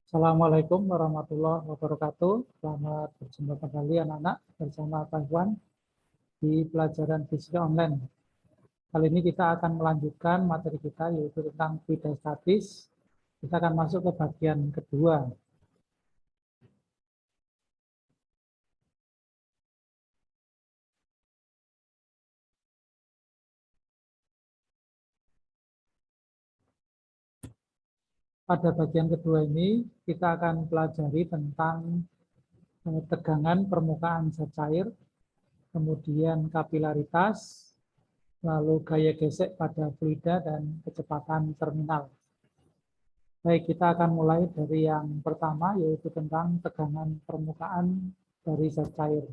Assalamualaikum warahmatullahi wabarakatuh. Selamat berjumpa kembali anak-anak bersama Pak Iwan di pelajaran fisika online. Kali ini kita akan melanjutkan materi kita yaitu tentang bidang statis. Kita akan masuk ke bagian kedua. Pada bagian kedua ini kita akan pelajari tentang tegangan permukaan zat cair, kemudian kapilaritas, lalu gaya gesek pada fluida dan kecepatan terminal. Baik, kita akan mulai dari yang pertama, yaitu tentang tegangan permukaan dari zat cair.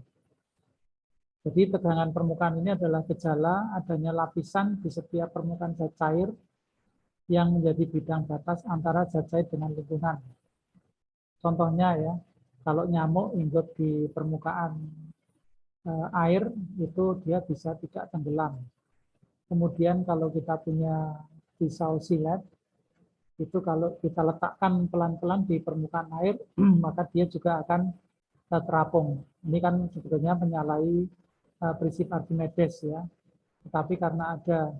Jadi tegangan permukaan ini adalah gejala adanya lapisan di setiap permukaan zat cair yang menjadi bidang batas antara zat cair dengan lingkungan. Contohnya ya, kalau nyamuk hinggap di permukaan air, itu dia bisa tidak tenggelam. Kemudian kalau kita punya pisau silet, itu kalau kita letakkan pelan-pelan di permukaan air, maka dia juga akan terapung. Ini kan sebetulnya menyalahi prinsip Archimedes ya. Tetapi karena ada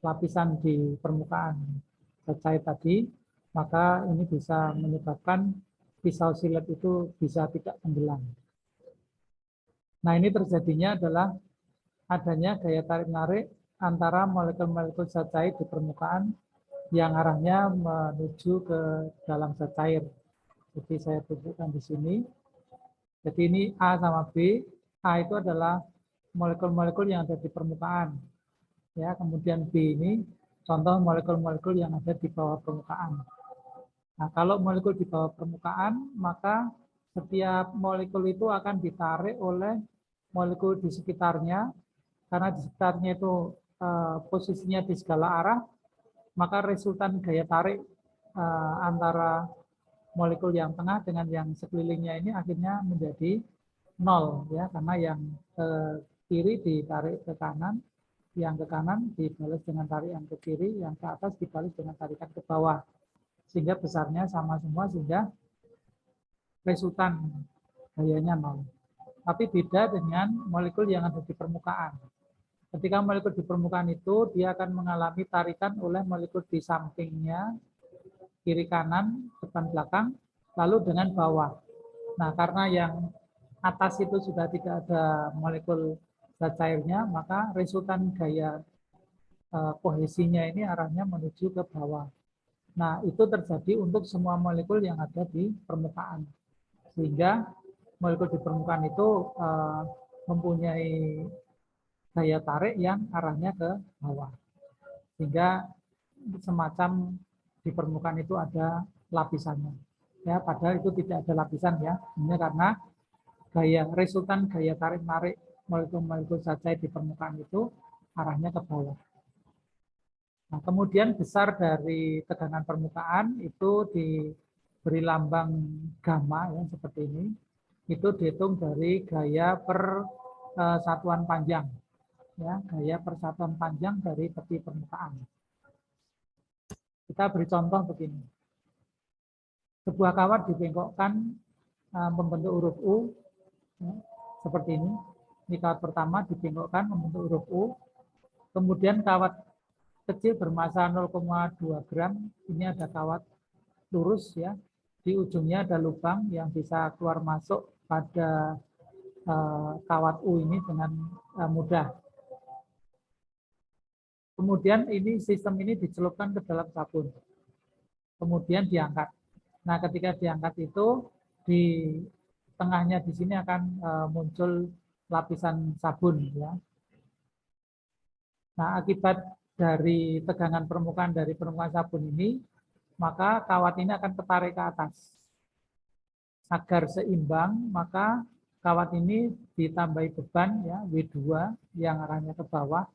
lapisan di permukaan zat cair tadi, maka ini bisa menyebabkan pisau silet itu bisa tidak tenggelam. Nah, ini terjadinya adalah adanya gaya tarik-menarik antara molekul-molekul zat cair di permukaan yang arahnya menuju ke dalam zat cair. Jadi saya tunjukkan di sini. Jadi ini A sama B. A itu adalah molekul-molekul yang ada di permukaan. Ya, kemudian B ini contoh molekul-molekul yang ada di bawah permukaan. Nah, kalau molekul di bawah permukaan, maka setiap molekul itu akan ditarik oleh molekul di sekitarnya. Karena di sekitarnya itu posisinya di segala arah, maka resultan gaya tarik antara molekul yang tengah dengan yang sekelilingnya ini akhirnya menjadi nol ya, karena yang ke kiri ditarik ke kanan, yang ke kanan dibalas dengan tarikan ke kiri, yang ke atas dibalas dengan tarikan ke bawah, sehingga besarnya sama semua, sehingga resultan gayanya nol. Tapi beda dengan molekul yang ada di permukaan. Ketika molekul di permukaan itu, dia akan mengalami tarikan oleh molekul di sampingnya, kiri kanan, depan belakang, lalu dengan bawah. Nah, karena yang atas itu sudah tidak ada molekul zat cairnya, maka resultan gaya kohesinya ini arahnya menuju ke bawah. Nah, itu terjadi untuk semua molekul yang ada di permukaan. Sehingga molekul di permukaan itu mempunyai daya tarik yang arahnya ke bawah. Sehingga semacam di permukaan itu ada lapisannya. Ya, padahal itu tidak ada lapisan ya. Ini karena resultan gaya tarik-menarik molekul-molekul zat cair di permukaan itu arahnya ke bawah. Nah, kemudian besar dari tegangan permukaan itu diberi lambang gamma ya, seperti ini. Itu dihitung dari gaya persatuan panjang. Ya, gaya persatuan panjang dari tepi permukaan. Kita beri contoh begini. Sebuah kawat dibengkokkan membentuk huruf U ya, seperti ini. Ini kawat pertama dibengkokkan membentuk huruf U. Kemudian kawat kecil bermassa 0,2 gram. Ini ada kawat lurus ya. Di ujungnya ada lubang yang bisa keluar masuk pada kawat U ini dengan mudah. Kemudian ini sistem ini dicelupkan ke dalam sabun. Kemudian diangkat. Nah, ketika diangkat itu di tengahnya di sini akan muncul lapisan sabun ya. Nah, akibat dari tegangan permukaan dari permukaan sabun ini, maka kawat ini akan ketarik ke atas. Agar seimbang, maka kawat ini ditambahi beban ya W2 yang arahnya ke bawah,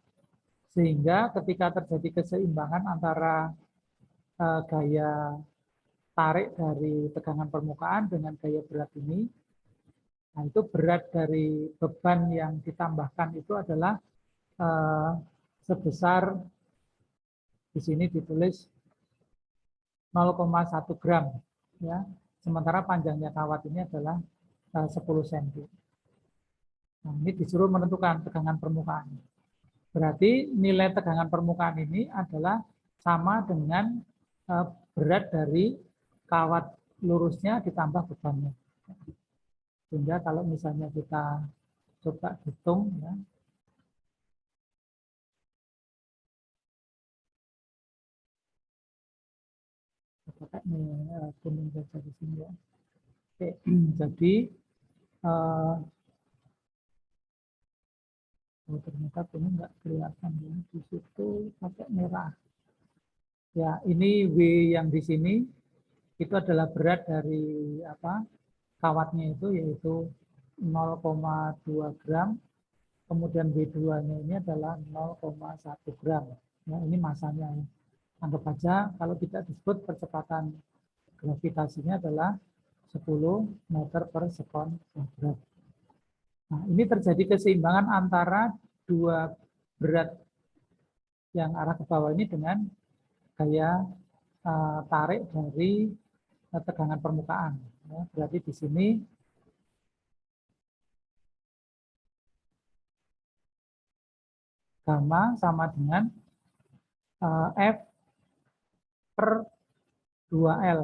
sehingga ketika terjadi keseimbangan antara gaya tarik dari tegangan permukaan dengan gaya berat ini, nah itu berat dari beban yang ditambahkan itu adalah sebesar di sini ditulis 0,1 gram ya, Sementara panjangnya kawat ini adalah 10 cm. Nah, ini disuruh menentukan tegangan permukaan. Berarti nilai tegangan permukaan ini adalah sama dengan berat dari kawat lurusnya ditambah bebannya. Sehingga kalau misalnya kita coba hitung, ya, pakai kuning saja di sini ya. Oke, jadi oh, ternyata ini nggak kelihatan ya, di situ pakai merah. Ya, ini W yang di sini itu adalah berat dari apa? Kawatnya itu yaitu 0,2 gram. Kemudian W2-nya ini adalah 0,1 gram. Ya, ini masanya. Anggap saja kalau tidak disebut percepatan gravitasinya adalah 10 meter per sekon kuadrat. Nah, ini terjadi keseimbangan antara dua berat yang arah ke bawah ini dengan gaya tarik dari tegangan permukaan. Ya, berarti di sini gamma sama dengan F per 2L.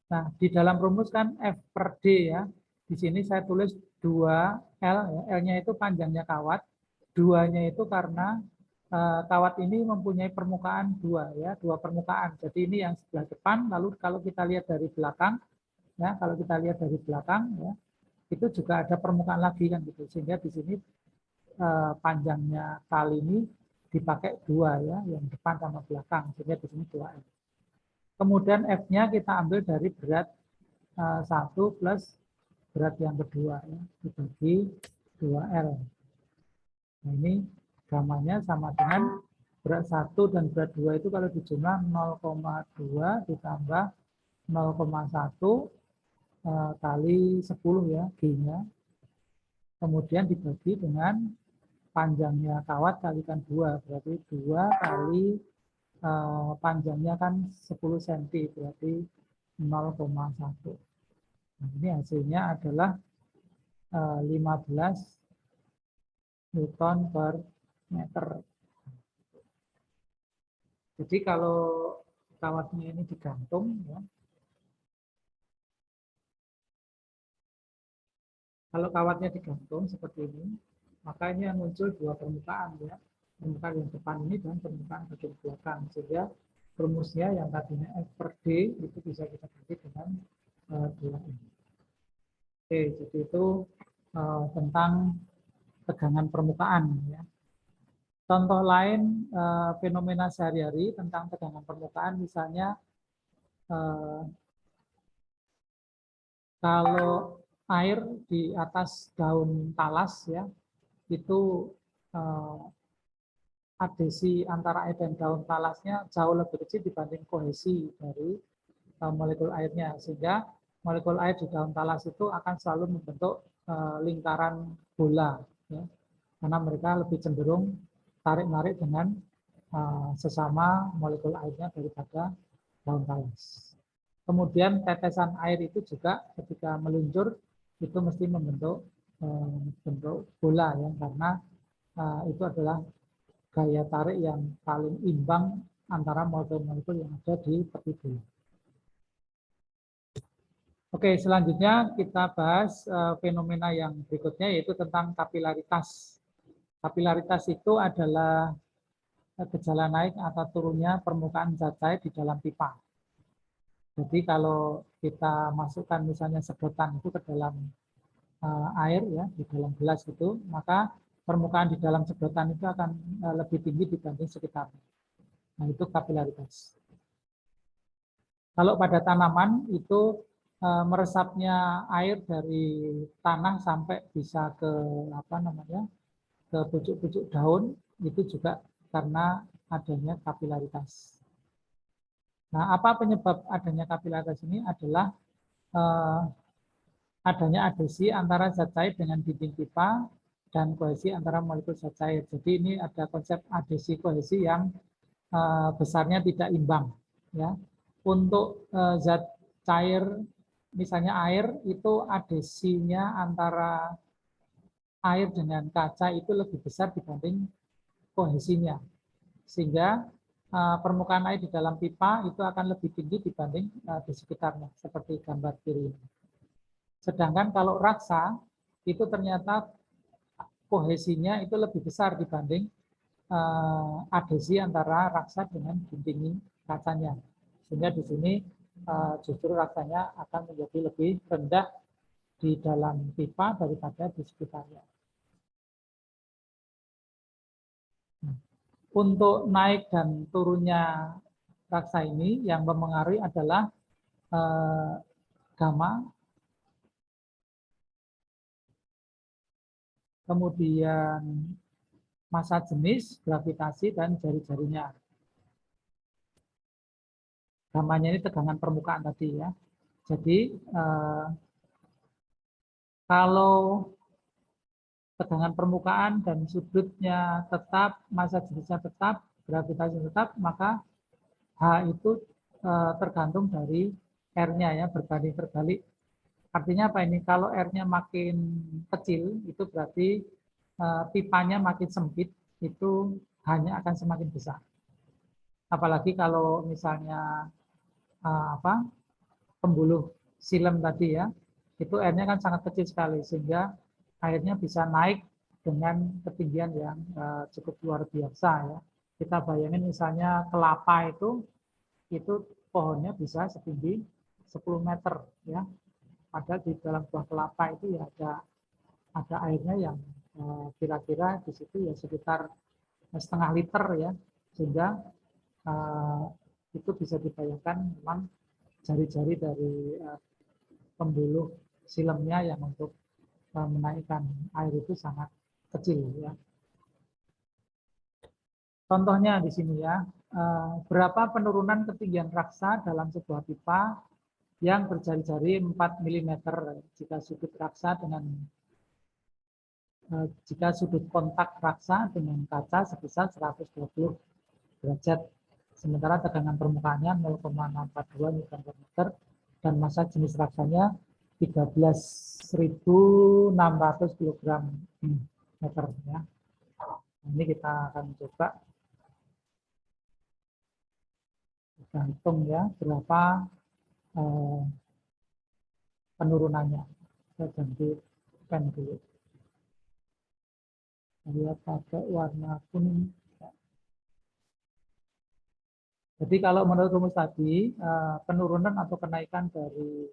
Nah, di dalam rumus kan F per D ya. Di sini saya tulis 2L, ya. L-nya itu panjangnya kawat, 2-nya itu karena kawat ini mempunyai permukaan 2 ya, 2 permukaan. Jadi ini yang sebelah depan, lalu kalau kita lihat dari belakang, ya, kalau kita lihat dari belakang ya, itu juga ada permukaan lagi kan gitu. Sehingga di sini panjangnya kali ini dipakai 2 ya, yang depan sama belakang, sehingga di sini 2L. Kemudian F-nya kita ambil dari berat 1 plus berat yang kedua ya, dibagi 2L. Nah, ini gamanya sama dengan berat 1 dan berat 2 itu kalau dijumlah 0,2 ditambah 0,1 kali 10 ya, G-nya. Kemudian dibagi dengan panjangnya kawat kalikan 2, berarti 2 kali panjangnya kan 10 cm, berarti 0,1. Nah, ini hasilnya adalah 15 Newton per meter. Jadi kalau kawatnya ini digantung, ya, kalau kawatnya digantung seperti ini, maka ini yang muncul dua permukaan ya, permukaan yang depan ini dan permukaan bagian belakang. Sehingga rumusnya yang tadinya F per D itu bisa kita ganti dengan 2M. Oke, jadi itu tentang tegangan permukaan ya. Contoh lain fenomena sehari-hari tentang tegangan permukaan, misalnya kalau air di atas daun talas ya, itu adhesi antara air dan daun talasnya jauh lebih kecil dibanding kohesi dari molekul airnya, sehingga molekul air di daun talas itu akan selalu membentuk lingkaran bola ya, karena mereka lebih cenderung tarik-menarik dengan sesama molekul airnya daripada daun talas. Kemudian tetesan air itu juga ketika meluncur itu mesti membentuk bentuk bola ya, karena itu adalah gaya tarik yang paling imbang antara molekul-molekul yang ada di peti bola. Oke, selanjutnya kita bahas fenomena yang berikutnya, yaitu tentang kapilaritas. Kapilaritas itu adalah gejala naik atau turunnya permukaan zat cair di dalam pipa. Jadi kalau kita masukkan misalnya sedotan itu ke dalam air ya, di dalam gelas itu, maka permukaan di dalam sedotan itu akan lebih tinggi dibanding sekitarnya. Nah, itu kapilaritas. Kalau pada tanaman itu meresapnya air dari tanah sampai bisa ke apa namanya, ke pucuk-pucuk daun, itu juga karena adanya kapilaritas. Nah, apa penyebab adanya kapilaritas ini adalah adanya adhesi antara zat cair dengan dinding pipa dan kohesi antara molekul zat cair. Jadi ini ada konsep adhesi kohesi yang besarnya tidak imbang. Ya. Untuk zat cair misalnya air itu adhesinya antara air dengan kaca itu lebih besar dibanding kohesinya. Sehingga permukaan air di dalam pipa itu akan lebih tinggi dibanding di sekitarnya, seperti gambar kiri ini. Sedangkan kalau raksa, itu ternyata kohesinya itu lebih besar dibanding adhesi antara raksa dengan dinding kacanya. Sehingga di sini justru raksanya akan menjadi lebih rendah di dalam pipa daripada di sekitarnya. Untuk naik dan turunnya raksa ini yang mempengaruhi adalah gamma, kemudian massa jenis, gravitasi, dan jari-jarinya. Gammanya ini tegangan permukaan tadi ya. Jadi kalau tegangan permukaan dan sudutnya tetap, massa jenisnya tetap, gravitasi tetap, maka H itu tergantung dari R-nya ya, berbanding terbalik. Artinya apa ini? Kalau R-nya makin kecil, itu berarti pipanya makin sempit, itu H-nya akan semakin besar. Apalagi kalau misalnya pembuluh silem tadi ya, itu airnya kan sangat kecil sekali, sehingga airnya bisa naik dengan ketinggian yang cukup luar biasa ya. Kita bayangin misalnya kelapa itu pohonnya bisa setinggi 10 meter ya. Padahal di dalam buah kelapa itu ya ada airnya yang kira-kira di situ ya sekitar setengah liter ya, sehingga itu bisa dibayangkan memang jari-jari dari pembuluh silemnya yang untuk menaikkan air itu sangat kecil ya. Contohnya di sini ya, berapa penurunan ketinggian raksa dalam sebuah pipa yang berjari-jari 4 mm jika sudut raksa dengan jika sudut kontak raksa dengan kaca sebesar 120 derajat. Sementara tegangan permukaannya 0,642 Nm dan massa jenis raksanya 13.600 kg meter ya. Ini kita akan coba gantung ya berapa penurunannya. Saya ganti pen dulu. Lihat pakai warna kuning. Jadi kalau menurut rumus tadi, penurunan atau kenaikan dari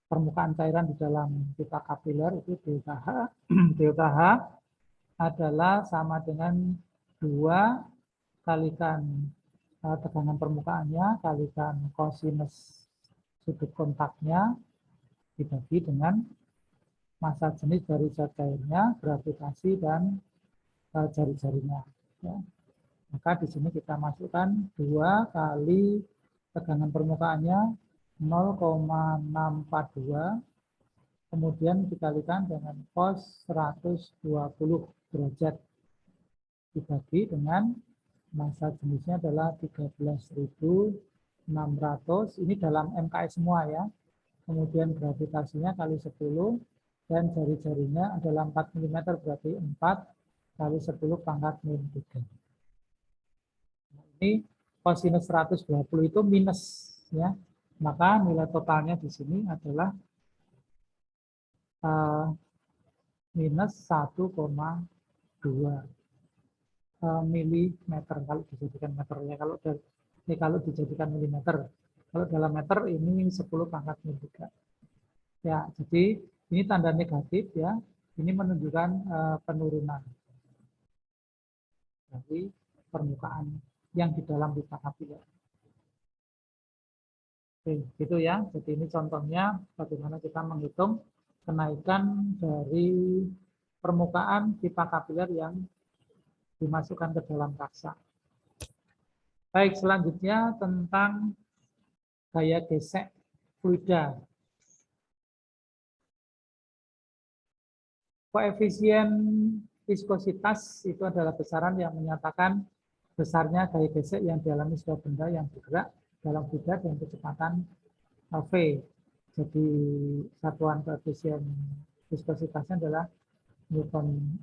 permukaan cairan di dalam pipa kapiler itu delta H. Delta H adalah sama dengan 2 kalikan tegangan permukaannya kalikan kosinus sudut kontaknya dibagi dengan massa jenis dari zat cairnya, gravitasi, dan jari-jarinya. Ya. Maka di sini kita masukkan 2 kali tegangan permukaannya 0,642, kemudian dikalikan dengan cos 120 derajat dibagi dengan massa jenisnya adalah 13.600, ini dalam MKS semua ya. Kemudian gravitasinya kali 10 dan jari-jarinya adalah 4 mm, berarti 4 kali 10 pangkat min 3. Ini kosinus 120 itu minus ya. Maka nilai totalnya di sini adalah minus 1,2 milimeter kalau dijadikan meter ya. Kalau dijadikan milimeter, kalau dalam meter ini 10 pangkat min 3. Ya, jadi ini tanda negatif ya. Ini menunjukkan penurunan dari permukaan yang di dalam pipa kapiler. Oke, gitu ya. Jadi ini contohnya bagaimana kita menghitung kenaikan dari permukaan pipa kapiler yang dimasukkan ke dalam raksa. Baik, selanjutnya tentang gaya gesek fluida. Koefisien viskositas itu adalah besaran yang menyatakan besarnya gaya gesek yang dialami sebuah benda yang bergerak dalam fluida dengan kecepatan V. Jadi satuan koefisien viskositasnya adalah Newton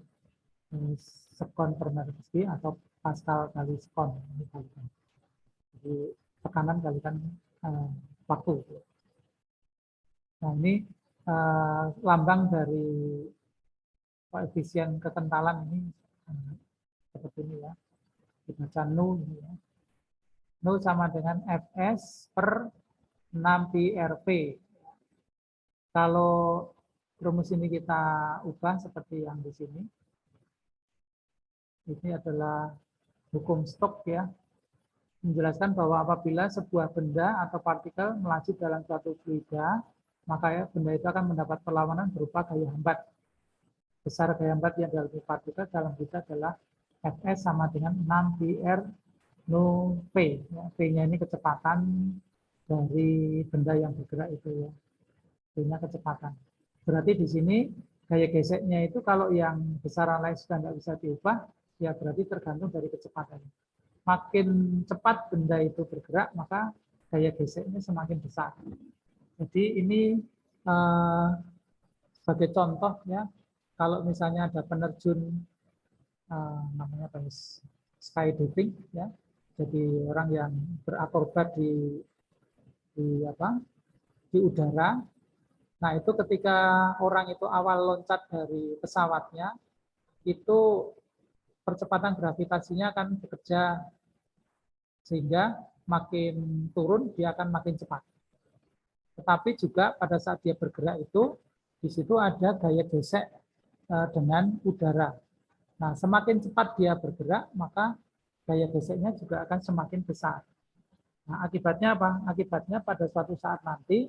sekon per meter persegi atau Pascal kali sekon. Jadi tekanan kalikan waktu. Nah ini lambang dari koefisien kekentalan ini seperti ini ya. Dibaca nu ini ya. Nu sama dengan Fs per 6 pi Rp. Kalau rumus ini kita ubah seperti yang di sini. Ini adalah hukum Stokes ya. Menjelaskan bahwa apabila sebuah benda atau partikel melaju dalam suatu fluida, maka benda itu akan mendapat perlawanan berupa gaya hambat. Besar gaya hambat yang dialami partikel dalam fluida adalah Fs sama dengan 6 pi R nu P. Ya, P-nya ini kecepatan dari benda yang bergerak itu ya. P-nya kecepatan. Berarti di sini gaya geseknya itu kalau yang besaran lain sudah nggak bisa diubah, ya berarti tergantung dari kecepatan. Makin cepat benda itu bergerak, maka gaya geseknya semakin besar. Jadi ini sebagai contoh ya, kalau misalnya ada penerjun namanya skydiving ya, jadi orang yang berakrobat di udara. Nah itu ketika orang itu awal loncat dari pesawatnya, itu percepatan gravitasinya akan bekerja sehingga makin turun dia akan makin cepat. Tetapi juga pada saat dia bergerak itu di situ ada gaya gesek dengan udara. Nah, semakin cepat dia bergerak, maka gaya geseknya juga akan semakin besar. Nah, akibatnya apa? Akibatnya pada suatu saat nanti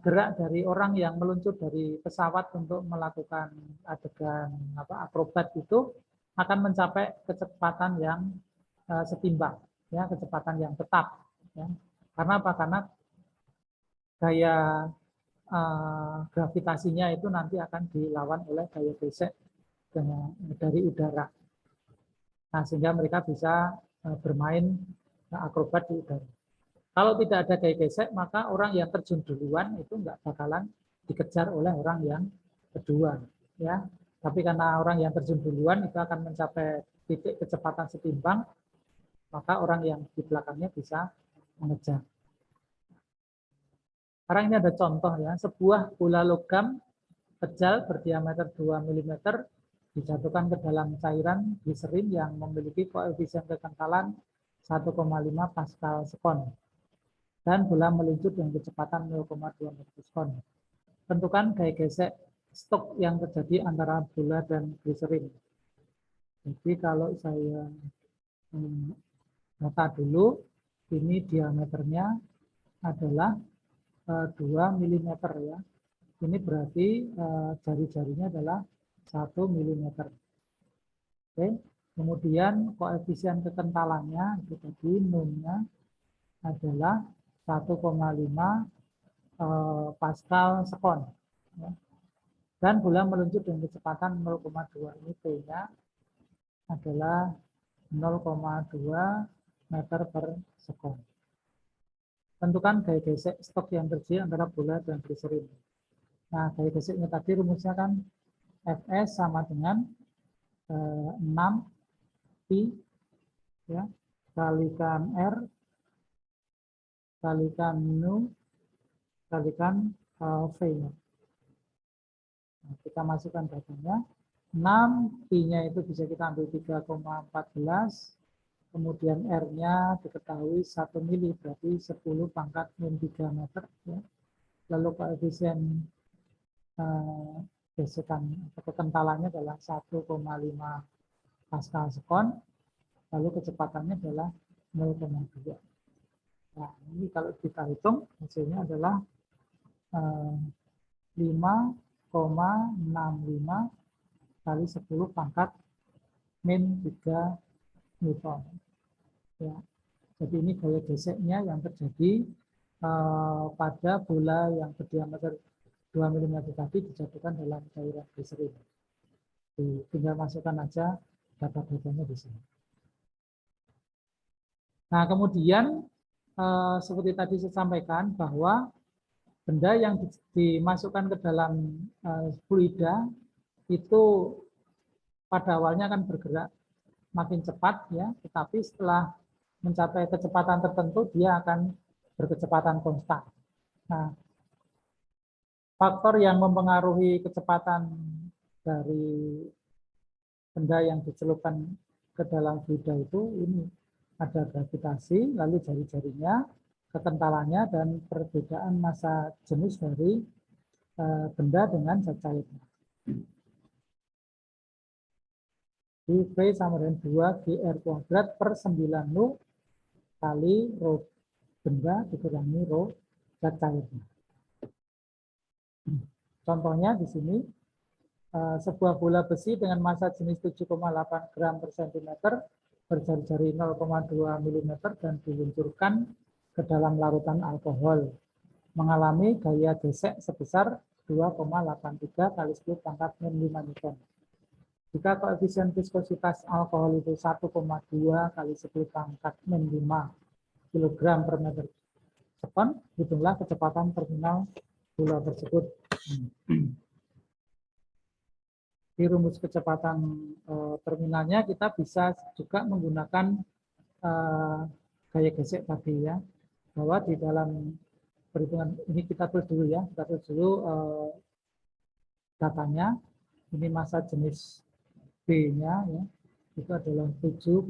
gerak dari orang yang meluncur dari pesawat untuk melakukan adegan akrobat itu akan mencapai kecepatan yang setimbang, ya, kecepatan yang tetap. Ya. Karena apa? Karena gaya gravitasinya itu nanti akan dilawan oleh gaya gesek dari udara. Nah, sehingga mereka bisa bermain akrobat di udara. Kalau tidak ada gaya gesek, maka orang yang terjun duluan itu nggak bakalan dikejar oleh orang yang kedua. Ya. Tapi karena orang yang terjun duluan itu akan mencapai titik kecepatan setimbang, maka orang yang di belakangnya bisa mengejar. Sekarang ini ada contoh ya, sebuah bola logam kecil berdiameter 2 mm dijatuhkan ke dalam cairan gliserin yang memiliki koefisien kekentalan 1,5 Pascal sekon dan bola meluncur dengan kecepatan 0,2 meter per sekon. Tentukan gaya gesek Stokes yang terjadi antara bola dan gliserin. Jadi kalau saya data dulu, ini diameternya adalah 2 mm ya. Ini berarti jari-jarinya adalah 1 mm. Oke. Kemudian koefisien kekentalannya itu tadi nu-nya adalah 1,5 Pascal sekon. Ya. Dan bola meluncur dengan kecepatan 0,2. Ini P-nya adalah 0,2 meter per sekon. Tentukan gaya gesek Stokes yang terjadi antara bola dan gliserin. Nah, gaya geseknya tadi rumusnya kan Fs sama dengan 6 pi ya, kalikan R kalikan nu kalikan V. Nah, kita masukkan datanya. 6 pi-nya itu bisa kita ambil 3,14. Kemudian R-nya diketahui 1 mili, berarti 10 pangkat min 3 meter. Ya. Lalu koefisien gesekan atau kekentalannya adalah 1,5 Pascal sekon, lalu kecepatannya adalah 0,2. Nah, ini kalau kita hitung, hasilnya adalah 5,65 kali 10 pangkat min 3 Newton. Ya. Jadi ini gaya geseknya yang terjadi pada bola yang berdiameter 2 mm tadi dijatuhkan dalam cairan gliserin. Tinggal masukkan aja data-datanya di sini. Nah, kemudian seperti tadi saya sampaikan bahwa benda yang dimasukkan ke dalam fluida itu pada awalnya akan bergerak makin cepat ya, tetapi setelah mencapai kecepatan tertentu dia akan berkecepatan konstan. Nah, faktor yang mempengaruhi kecepatan dari benda yang dicelupkan ke dalam fluida itu ini ada gravitasi, lalu jari-jarinya, kekentalannya, dan perbedaan massa jenis dari benda dengan zat cairnya. Di V sama dengan 2 GR kuadrat per 9 Nu kali rho benda dikurangi rho zat cairnya. Contohnya di sini, sebuah bola besi dengan massa jenis 7,8 gram per cm berjari-jari 0,2 mm dan diluncurkan ke dalam larutan alkohol, mengalami gaya gesek sebesar 2,83 kali 10 pangkat min 5 Newton. Jika koefisien viskositas alkohol itu 1,2 kali 10 pangkat min 5 kg per meter sekon, hitunglah kecepatan terminal bola tersebut. Di rumus kecepatan terminalnya kita bisa juga menggunakan gaya gesek tadi ya, bahwa di dalam perhitungan ini kita tulis dulu ya, kita tulis dulu datanya. Ini massa jenis B-nya ya, itu adalah 7,8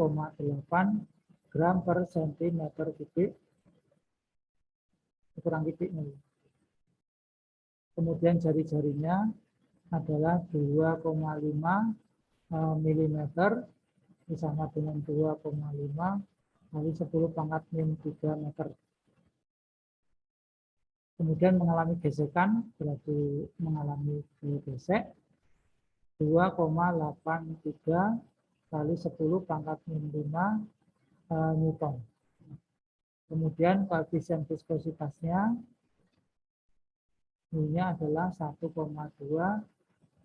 gram per cm kubik, kurang kubiknya. Kemudian jari-jarinya adalah 2,5 mm sama dengan 2,5 kali 10 pangkat min 3 meter. Kemudian mengalami gesekan, berarti mengalami gesek 2,83 kali 10 pangkat min 5 Newton. Kemudian koefisien viskositasnya ini adalah 1,2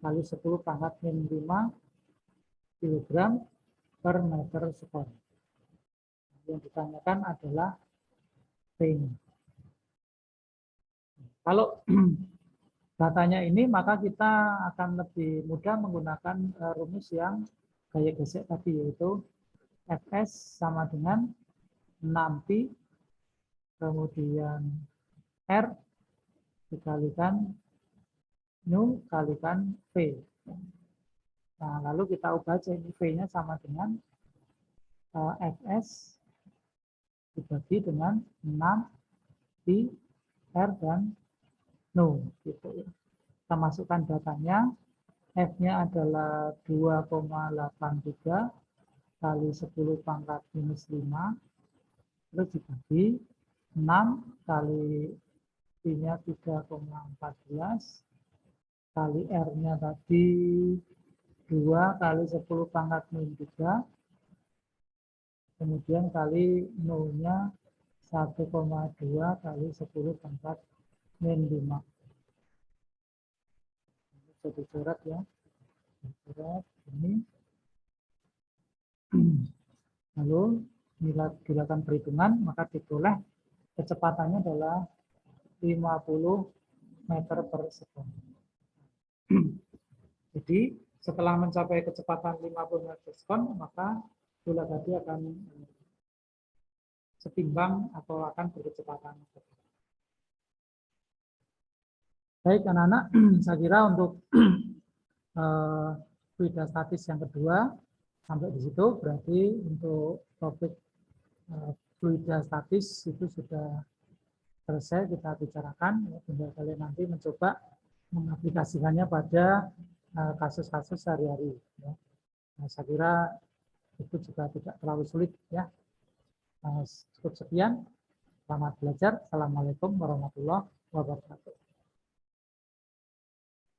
kali 10 pangkat min 5 kg per meter sekon. Yang ditanyakan adalah P-nya. Kalau datanya ini, maka kita akan lebih mudah menggunakan rumus yang gaya gesek tadi, yaitu Fs sama dengan 6pi, kemudian R dikalikan Nu kalikan V. Nah, lalu kita ubah aja ini V-nya sama dengan Fs dibagi dengan 6pi R dan Nu. Gitu. Kita masukkan datanya, F-nya adalah 2,83 kali 10 pangkat minus 5, terus dibagi 6 kali I-nya 3,14, kali R-nya tadi 2 kali 10 pangkat min 3, kemudian kali Nu-nya 1,2 kali 10 pangkat min 5. Jadi surat ya. Surat ini. Lalu dilakukan perhitungan, maka diperoleh kecepatannya adalah 50 meter per sekon. Jadi setelah mencapai kecepatan 50 meter per sekon, maka bola tadi akan setimbang atau akan berkecepatan. Baik anak-anak, saya kira untuk fluida statis yang kedua sampai di situ, berarti untuk topik fluida statis itu sudah selesai kita bicarakan. Tinggal kalian nanti mencoba mengaplikasikannya pada kasus-kasus sehari-hari. Ya. Nah, saya kira itu juga tidak terlalu sulit ya. Cukup sekian. Selamat belajar. Assalamualaikum warahmatullahi wabarakatuh.